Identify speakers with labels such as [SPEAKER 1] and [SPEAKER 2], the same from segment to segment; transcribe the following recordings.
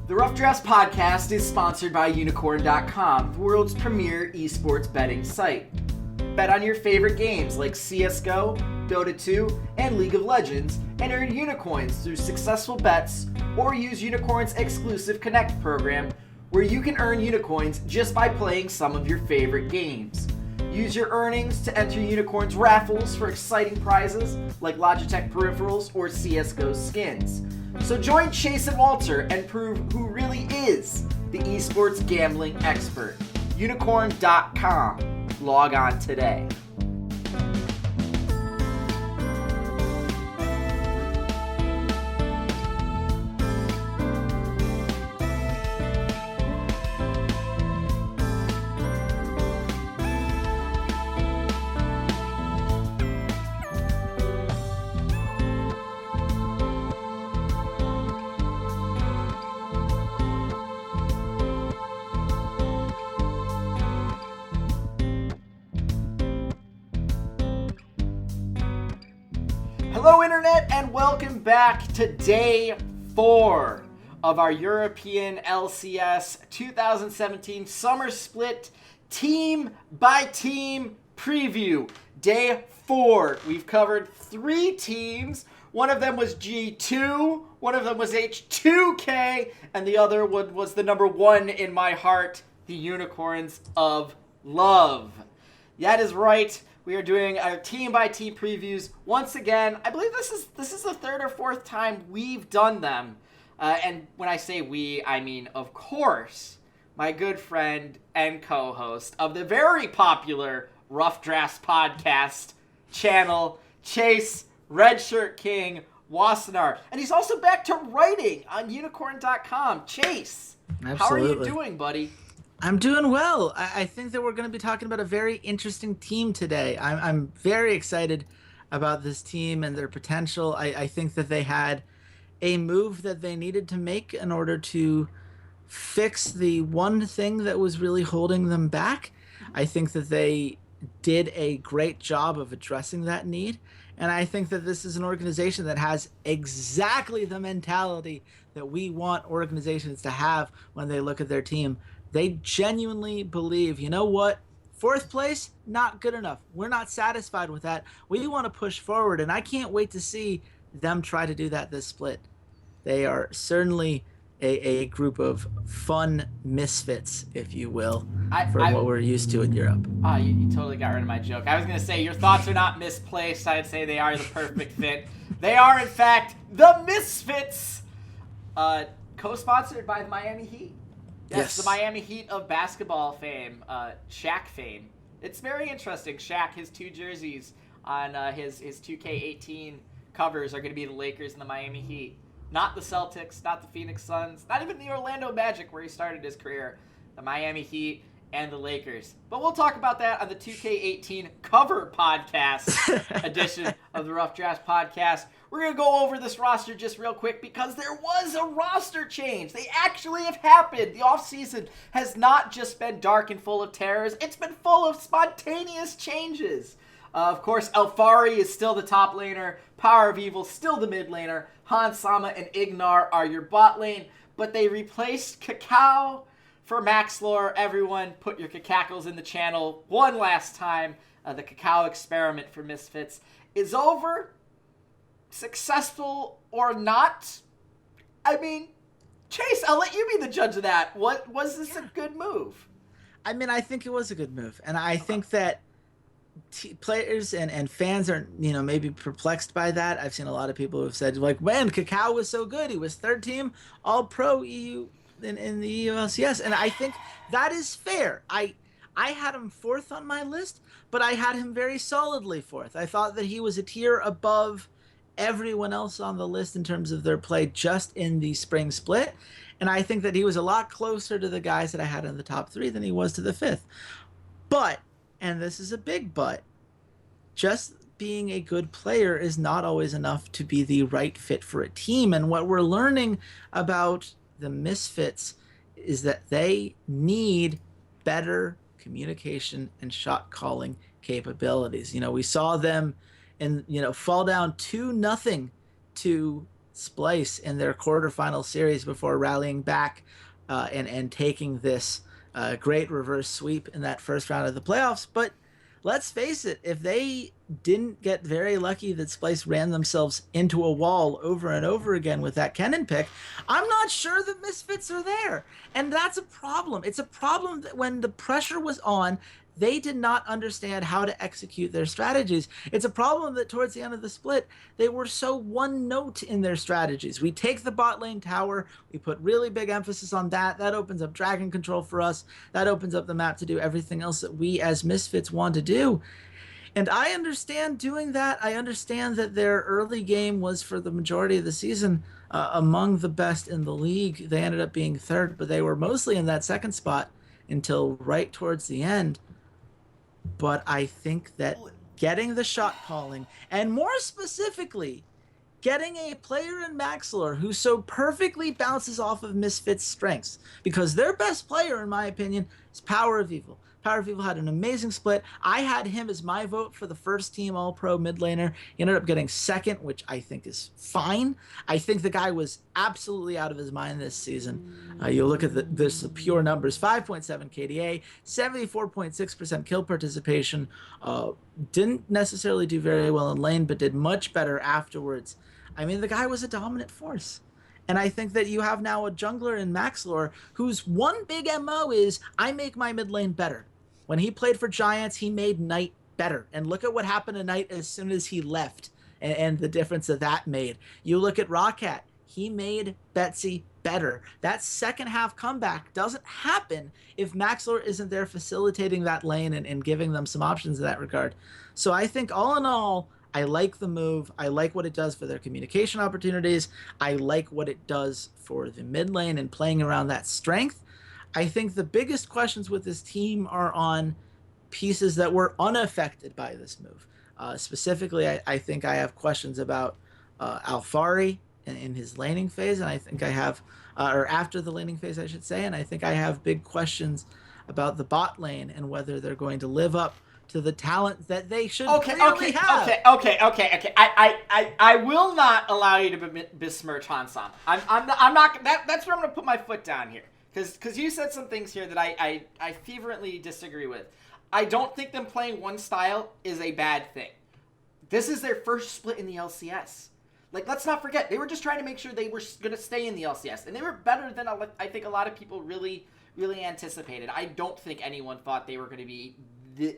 [SPEAKER 1] The Rough Drafts podcast is sponsored by Unicorn.com, the world's premier esports betting site. Bet on your favorite games like CSGO, Dota 2, and League of Legends, and earn Unicoins through successful bets, or use Unicorn's exclusive Connect program, where you can earn Unicoins just by playing some of your favorite games. Use your earnings to enter Unicorn's raffles for exciting prizes like Logitech peripherals or CSGO skins. So join Chase and Walter and prove who really is the esports gambling expert. Unicorn.com. Log on today. Hello Internet, and welcome back to day 4 of our European LCS 2017 Summer Split Team by Team Preview. Day 4. We've covered 3 teams. One of them was G2, one of them was H2K, and the other one was the number 1 in my heart, the Unicorns of Love. That is right. We are doing our team-by-team previews once again. I believe this is the 3rd or 4th time we've done them. And when I say we, I mean, of course, my good friend and co-host of the very popular Rough Drafts podcast channel, Chase, RedShirtKing, Wassenar. And he's also back to writing on Unicorn.com. Chase,
[SPEAKER 2] Absolutely.
[SPEAKER 1] How are you doing, buddy?
[SPEAKER 2] I'm doing well. I think that we're going to be talking about a very interesting team today. I'm very excited about this team and their potential. I think that they had a move that they needed to make in order to fix the one thing that was really holding them back. I think that they did a great job of addressing that need. And I think that this is an organization that has exactly the mentality that we want organizations to have when they look at their team. They genuinely believe, you know what, 4th place, not good enough. We're not satisfied with that. We want to push forward, and I can't wait to see them try to do that this split. They are certainly a group of fun misfits, if you will, from what we're used to in Europe.
[SPEAKER 1] Oh, you totally got rid of my joke. I was going to say, your thoughts are not misplaced. I'd say they are the perfect fit. They are, in fact, the Misfits, co-sponsored by the Miami Heat. Yes, the Miami Heat of basketball fame, Shaq fame. It's very interesting. Shaq, his 2 jerseys on his 2K18 covers are going to be the Lakers and the Miami Heat. Not the Celtics, not the Phoenix Suns, not even the Orlando Magic where he started his career. The Miami Heat and the Lakers. But we'll talk about that on the 2K18 cover podcast edition of the Rough Drafts podcast. We're going to go over this roster just real quick because there was a roster change. They actually have happened. The offseason has not just been dark and full of terrors. It's been full of spontaneous changes. Of course, Alfari is still the top laner. Power of Evil still the mid laner. Han Sama and Ignar are your bot lane. But they replaced Cacao for Maxlore. Everyone put your cacackles in the channel one last time. The Cacao experiment for Misfits is over. Successful or not? I mean, Chase, I'll let you be the judge of that. Was this a good move?
[SPEAKER 2] I mean, I think it was a good move. And I think that players and fans are, maybe perplexed by that. I've seen a lot of people who have said, like, man, Cacao was so good. He was 3rd team All-Pro EU in the EU LCS. And I think that is fair. I had him 4th on my list, but I had him very solidly 4th. I thought that he was a tier above everyone else on the list in terms of their play just in the spring split. And I think that he was a lot closer to the guys that I had in the top 3 than he was to the 5th. But, and this is a big but, just being a good player is not always enough to be the right fit for a team. And what we're learning about the Misfits is that they need better communication and shot calling capabilities. We saw them and fall down 2-0 to Splice in their quarterfinal series before rallying back and taking this great reverse sweep in that first round of the playoffs. But let's face it, if they didn't get very lucky that Splice ran themselves into a wall over and over again with that Kennen pick, I'm not sure the Misfits are there. And that's a problem. It's a problem that when the pressure was on, they did not understand how to execute their strategies. It's a problem that towards the end of the split, they were so one note in their strategies. We take the bot lane tower, we put really big emphasis on that. That opens up dragon control for us. That opens up the map to do everything else that we as Misfits want to do. And I understand doing that. I understand that their early game was, for the majority of the season, among the best in the league. They ended up being third, but they were mostly in that second spot until right towards the end. But I think that getting the shot calling, and more specifically, getting a player in Maxlor who so perfectly bounces off of Misfits' strengths, because their best player, in my opinion, is Power of Evil. Power of Evil had an amazing split. I had him as my vote for the first team All-Pro mid laner. He ended up getting second, which I think is fine. I think the guy was absolutely out of his mind this season. You look at the pure numbers, 5.7 KDA, 74.6% kill participation. Didn't necessarily do very well in lane, but did much better afterwards. I mean, the guy was a dominant force. And I think that you have now a jungler in Maxlor whose one big MO is, I make my mid lane better. When he played for Giants, he made Knight better. And look at what happened to Knight as soon as he left and the difference that made. You look at Roccat, he made Betsy better. That second half comeback doesn't happen if Maxlor isn't there facilitating that lane and giving them some options in that regard. So I think all in all, I like the move. I like what it does for their communication opportunities. I like what it does for the mid lane and playing around that strength. I think the biggest questions with this team are on pieces that were unaffected by this move. Specifically, I think I have questions about Alfari in his laning phase, and I think I have, or after the laning phase, I should say, and I think I have big questions about the bot lane and whether they're going to live up to the talent that they should clearly have.
[SPEAKER 1] Okay. I will not allow you to besmirch Hansam. I'm not. That's where I'm gonna put my foot down here, because you said some things here that I fervently disagree with. I don't think them playing one style is a bad thing. This is their first split in the LCS. Like, let's not forget, they were just trying to make sure they were gonna stay in the LCS, and they were better than I think a lot of people really anticipated. I don't think anyone thought they were going to be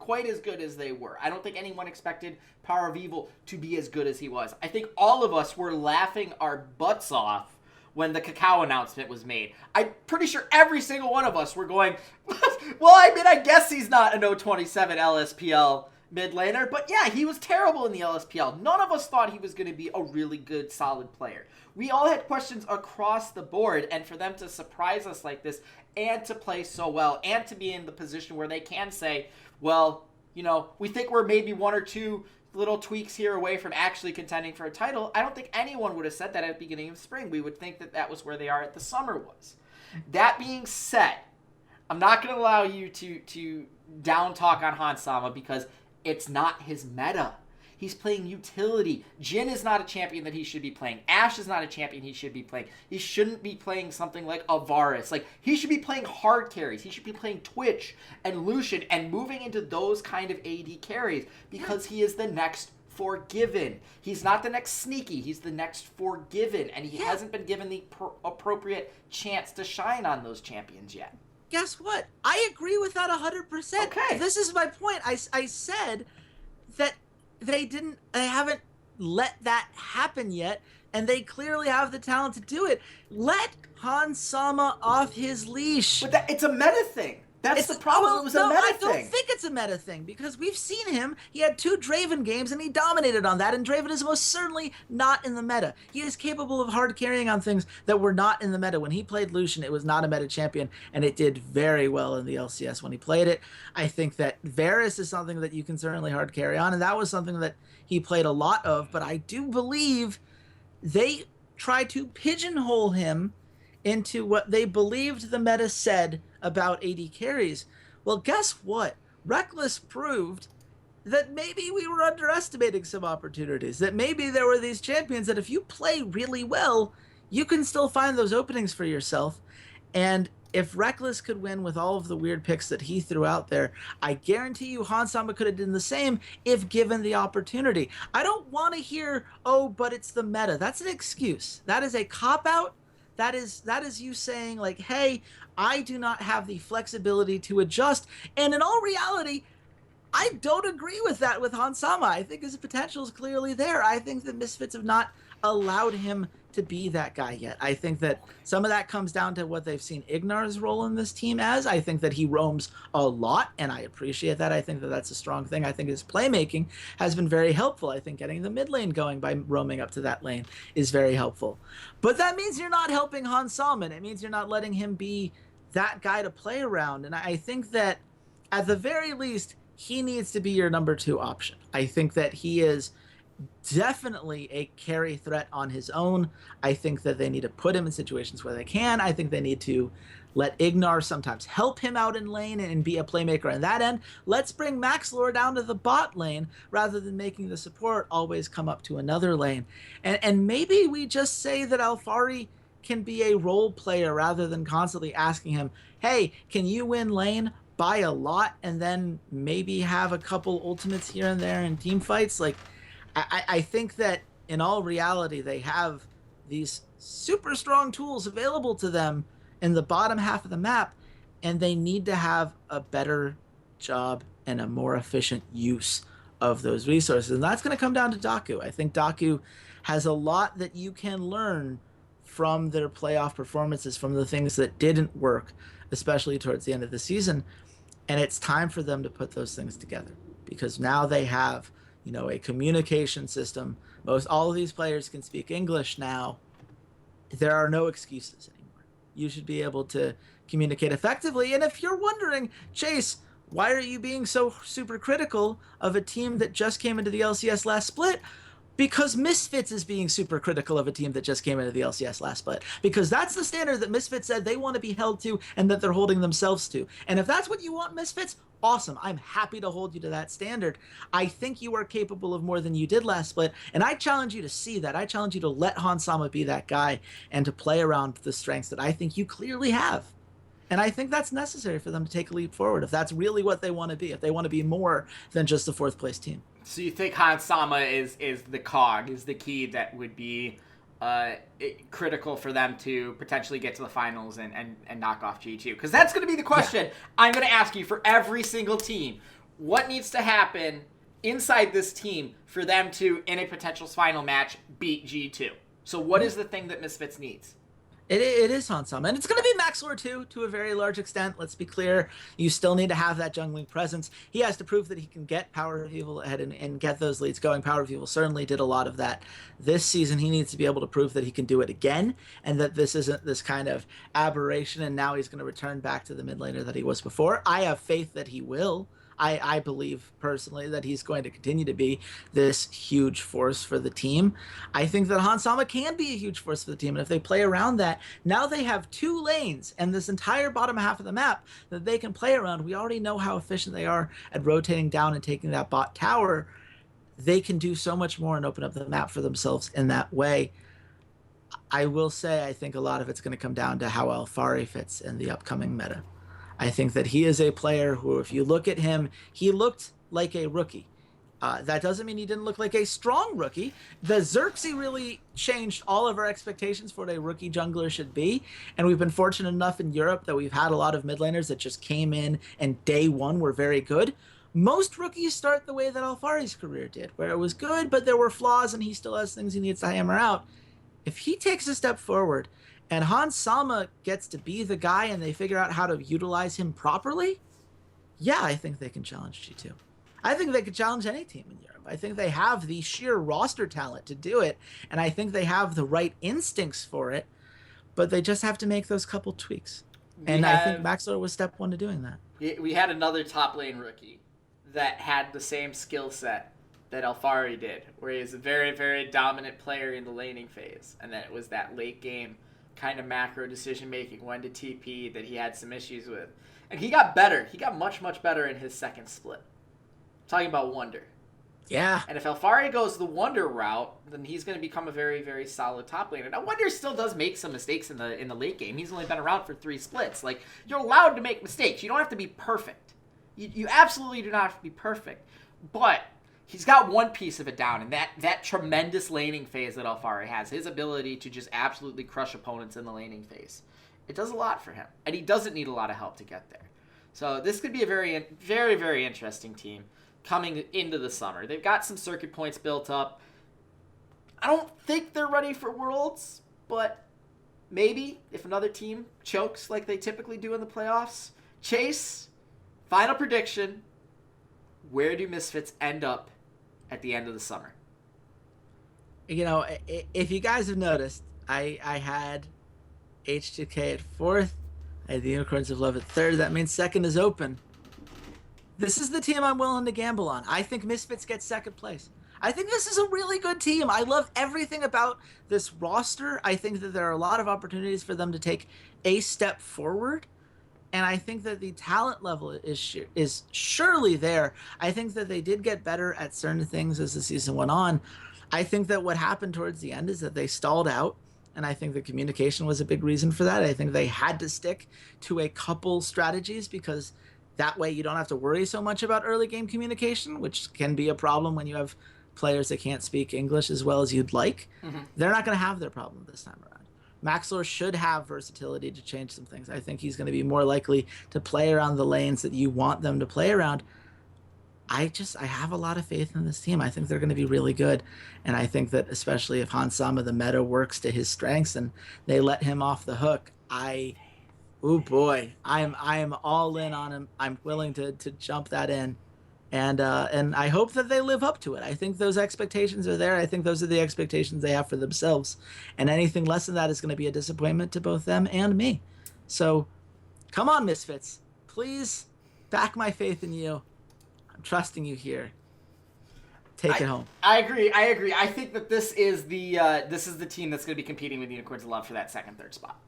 [SPEAKER 1] quite as good as they were. I don't think anyone expected Power of Evil to be as good as he was. I think all of us were laughing our butts off when the Kakao announcement was made. I'm pretty sure every single one of us were going, well, I mean, I guess he's not an 027 LSPL mid laner, but yeah, he was terrible in the LSPL. None of us thought he was going to be a really good, solid player. We all had questions across the board, and for them to surprise us like this and to play so well and to be in the position where they can say, well, you know, we think we're maybe one or two little tweaks here away from actually contending for a title. I don't think anyone would have said that at the beginning of spring. We would think that that was where they are at the summer was. That being said, I'm not going to allow you to down talk on Hansama because it's not his meta. He's playing utility. Jhin is not a champion that he should be playing. Ashe is not a champion he should be playing. He shouldn't be playing something like Varus. Like, he should be playing hard carries. He should be playing Twitch and Lucian and moving into those kind of AD carries because he is the next Forgiven. He's not the next Sneaky. He's the next Forgiven, and he hasn't been given the appropriate chance to shine on those champions yet.
[SPEAKER 2] Guess what? I agree with that 100%.
[SPEAKER 1] Okay.
[SPEAKER 2] This is my point. I said that they haven't let that happen yet, and they clearly have the talent to do it. Let Hansama off his leash.
[SPEAKER 1] But it's a meta thing. That's the problem. It was a meta thing.
[SPEAKER 2] I don't think it's a meta thing because we've seen him. He had 2 Draven games and he dominated on that, and Draven is most certainly not in the meta. He is capable of hard carrying on things that were not in the meta. When he played Lucian, it was not a meta champion, and it did very well in the LCS when he played it. I think that Varus is something that you can certainly hard carry on, and that was something that he played a lot of, but I do believe they tried to pigeonhole him into what they believed the meta said about AD carries. Well, guess what? Reckless proved that maybe we were underestimating some opportunities, that maybe there were these champions that if you play really well, you can still find those openings for yourself. And if Reckless could win with all of the weird picks that he threw out there, I guarantee you Hansama could have done the same if given the opportunity. I don't want to hear, oh, but it's the meta. That's an excuse. That is a cop-out. That is you saying, like, hey, I do not have the flexibility to adjust. And in all reality, I don't agree with that with Hansama. I think his potential is clearly there. I think the Misfits have not allowed him to be that guy yet. I think that some of that comes down to what they've seen Ignar's role in this team as. I think that he roams a lot, and I appreciate that. I think that that's a strong thing. I think his playmaking has been very helpful. I think getting the mid lane going by roaming up to that lane is very helpful. But that means you're not helping Hansama. It means you're not letting him be that guy to play around. And I think that at the very least, he needs to be your number 2 option. I think that he is definitely a carry threat on his own. I think that they need to put him in situations where they can. I think they need to let Ignar sometimes help him out in lane and be a playmaker on that end. Let's bring Maxlore down to the bot lane rather than making the support always come up to another lane. And maybe we just say that Alfari can be a role player rather than constantly asking him, hey, can you win lane? Buy a lot and then maybe have a couple ultimates here and there in team fights. Like, I think that in all reality, they have these super strong tools available to them in the bottom half of the map, and they need to have a better job and a more efficient use of those resources. And that's going to come down to Daku. I think Daku has a lot that you can learn from their playoff performances, from the things that didn't work, especially towards the end of the season. And it's time for them to put those things together because now they have, a communication system. All of these players can speak English now. There are no excuses anymore. You should be able to communicate effectively. And if you're wondering, Chase, why are you being so super critical of a team that just came into the LCS last split? Because Misfits is being super critical of a team that just came into the LCS last split. Because that's the standard that Misfits said they want to be held to and that they're holding themselves to. And if that's what you want, Misfits, awesome. I'm happy to hold you to that standard. I think you are capable of more than you did last split. And I challenge you to see that. I challenge you to let Hansama be that guy and to play around the strengths that I think you clearly have. And I think that's necessary for them to take a leap forward if that's really what they want to be, if they want to be more than just a 4th place team.
[SPEAKER 1] So you think Hansama is the cog, is the key that would be critical for them to potentially get to the finals and knock off G2? Because that's going to be the question I'm going to ask you for every single team. What needs to happen inside this team for them to, in a potential final match, beat G2? So what is the thing that Misfits needs?
[SPEAKER 2] It is Hansama, and it's going to be Maxlore too, to a very large extent. Let's be clear. You still need to have that jungling presence. He has to prove that he can get Power of Evil ahead and get those leads going. Power of Evil certainly did a lot of that this season. He needs to be able to prove that he can do it again, and that this isn't this kind of aberration, and now he's going to return back to the mid laner that he was before. I have faith that he will. I believe personally that he's going to continue to be this huge force for the team. I think that Hansama can be a huge force for the team. And if they play around that, now they have 2 lanes and this entire bottom half of the map that they can play around. We already know how efficient they are at rotating down and taking that bot tower. They can do so much more and open up the map for themselves in that way. I will say, I think a lot of it's going to come down to how Alfari fits in the upcoming meta. I think that he is a player who, if you look at him, he looked like a rookie. That doesn't mean he didn't look like a strong rookie. The Xerxes really changed all of our expectations for what a rookie jungler should be. And we've been fortunate enough in Europe that we've had a lot of mid laners that just came in and day one were very good. Most rookies start the way that Alfari's career did, where it was good, but there were flaws and he still has things he needs to hammer out. If he takes a step forward and Hansama gets to be the guy and they figure out how to utilize him properly, yeah, I think they can challenge G2. I think they could challenge any team in Europe. I think they have the sheer roster talent to do it, and I think they have the right instincts for it, but they just have to make those couple tweaks. I think Maxlore was step 1 to doing that.
[SPEAKER 1] We had another top lane rookie that had the same skill set that Alfari did, where he was a very, very dominant player in the laning phase, and then it was that late game kind of macro decision making, when to TP, that he had some issues with. And he got better. He got much, much better in his second split. talking about Wonder.
[SPEAKER 2] Yeah.
[SPEAKER 1] And if Alfari goes the Wonder route, then he's going to become a very, very solid top laner. Now, Wonder still does make some mistakes in the late game. He's only been around for 3 splits. Like, you're allowed to make mistakes. You don't have to be perfect. You absolutely do not have to be perfect. But he's got one piece of it down, and that tremendous laning phase that Alfari has, his ability to just absolutely crush opponents in the laning phase. It does a lot for him, and he doesn't need a lot of help to get there. So this could be a very, very, very interesting team coming into the summer. They've got some circuit points built up. I don't think they're ready for Worlds, but maybe if another team chokes like they typically do in the playoffs. Chase, final prediction. Where do Misfits end up at the end of the summer?
[SPEAKER 2] You know, if you guys have noticed, I had H2K at 4th. I had the Unicorns of Love at 3rd. That means 2nd is open. This is the team I'm willing to gamble on. I think Misfits get 2nd place. I think this is a really good team. I love everything about this roster. I think that there are a lot of opportunities for them to take a step forward. And I think that the talent level is surely there. I think that they did get better at certain things as the season went on. I think that what happened towards the end is that they stalled out. And I think the communication was a big reason for that. I think they had to stick to a couple strategies because that way you don't have to worry so much about early game communication, which can be a problem when you have players that can't speak English as well as you'd like. Mm-hmm. They're not going to have their problem this time around. Maxlor should have versatility to change some things. I think he's going to be more likely to play around the lanes that you want them to play around. I have a lot of faith in this team. I think they're going to be really good. And I think that especially if Hansama, the meta, works to his strengths and they let him off the hook, oh boy, I am all in on him. I'm willing to jump that in. And I hope that they live up to it. I think those expectations are there. I think those are the expectations they have for themselves. And anything less than that is going to be a disappointment to both them and me. So come on, Misfits. Please back my faith in you. I'm trusting you here. Take it home.
[SPEAKER 1] I agree. I think that this is the team that's going to be competing with Unicorns of Love for that 2nd, 3rd spot.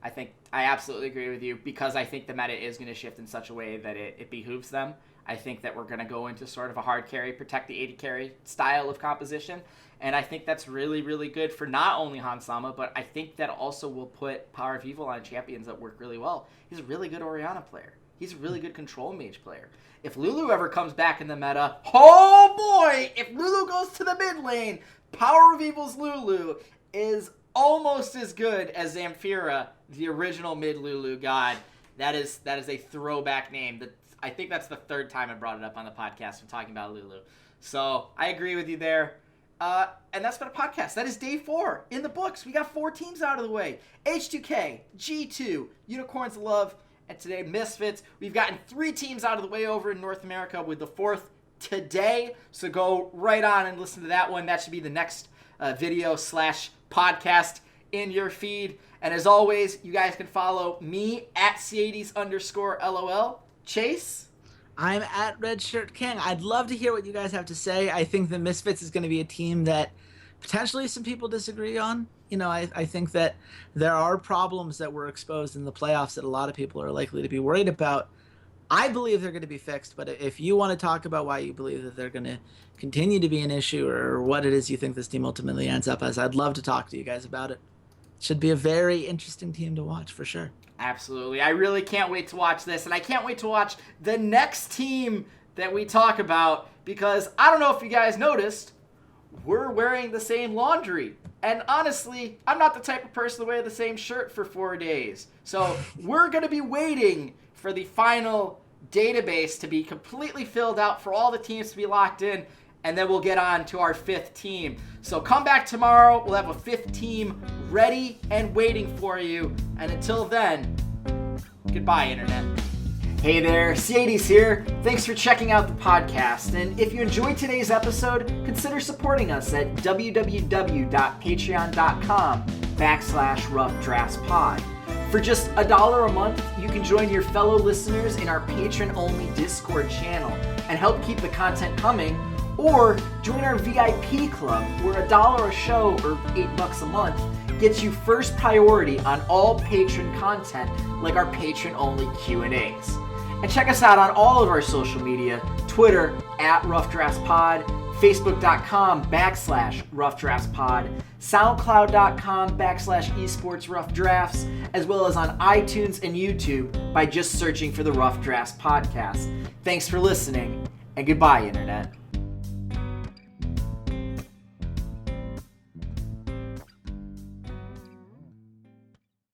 [SPEAKER 1] I absolutely agree with you because I think the meta is going to shift in such a way that it behooves them. I think that we're going to go into sort of a hard carry, protect the 80 carry style of composition. And I think that's really, really good for not only Hansama, but I think that also will put Power of Evil on champions that work really well. He's a really good Orianna player. He's a really good control mage player. If Lulu ever comes back in the meta, oh boy, if Lulu goes to the mid lane, Power of Evil's Lulu is almost as good as Zamfira, the original mid Lulu god. That is a throwback name. I think that's the 3rd time I brought it up on the podcast when talking about Lulu. So I agree with you there. And that's been a podcast. That is day 4 in the books. We got 4 teams out of the way. H2K, G2, Unicorns of Love, and today Misfits. We've gotten 3 teams out of the way over in North America with the 4th today. So go right on and listen to that one. That should be the next video/podcast in your feed. And as always, you guys can follow me at Ceades_LOL. Chase?
[SPEAKER 2] I'm at RedShirtKing. I'd love to hear what you guys have to say. I think the Misfits is going to be a team that potentially some people disagree on. You know, I think that there are problems that were exposed in the playoffs that a lot of people are likely to be worried about. I believe they're going to be fixed, but if you want to talk about why you believe that they're going to continue to be an issue or what it is you think this team ultimately ends up as, I'd love to talk to you guys about it. Should be a very interesting team to watch for sure.
[SPEAKER 1] Absolutely. I really can't wait to watch this, and I can't wait to watch the next team that we talk about because I don't know if you guys noticed, we're wearing the same laundry. And honestly, I'm not the type of person to wear the same shirt for 4 days. So we're going to be waiting for the final database to be completely filled out for all the teams to be locked in, and then we'll get on to our 5th team. So come back tomorrow. We'll have a 5th team ready and waiting for you. And until then, goodbye, Internet. Hey there, Ceades here. Thanks for checking out the podcast. And if you enjoyed today's episode, consider supporting us at www.patreon.com/roughdraftspod. For just $1 a month, you can join your fellow listeners in our patron-only Discord channel and help keep the content coming. Or join our VIP club, where $1 a show or $8 a month gets you first priority on all patron content, like our patron-only Q&As. And check us out on all of our social media, Twitter @RoughDraftsPod, Facebook.com/RoughDraftsPod, SoundCloud.com/esportsroughdrafts, as well as on iTunes and YouTube by just searching for the Rough Drafts Podcast. Thanks for listening, and goodbye, Internet.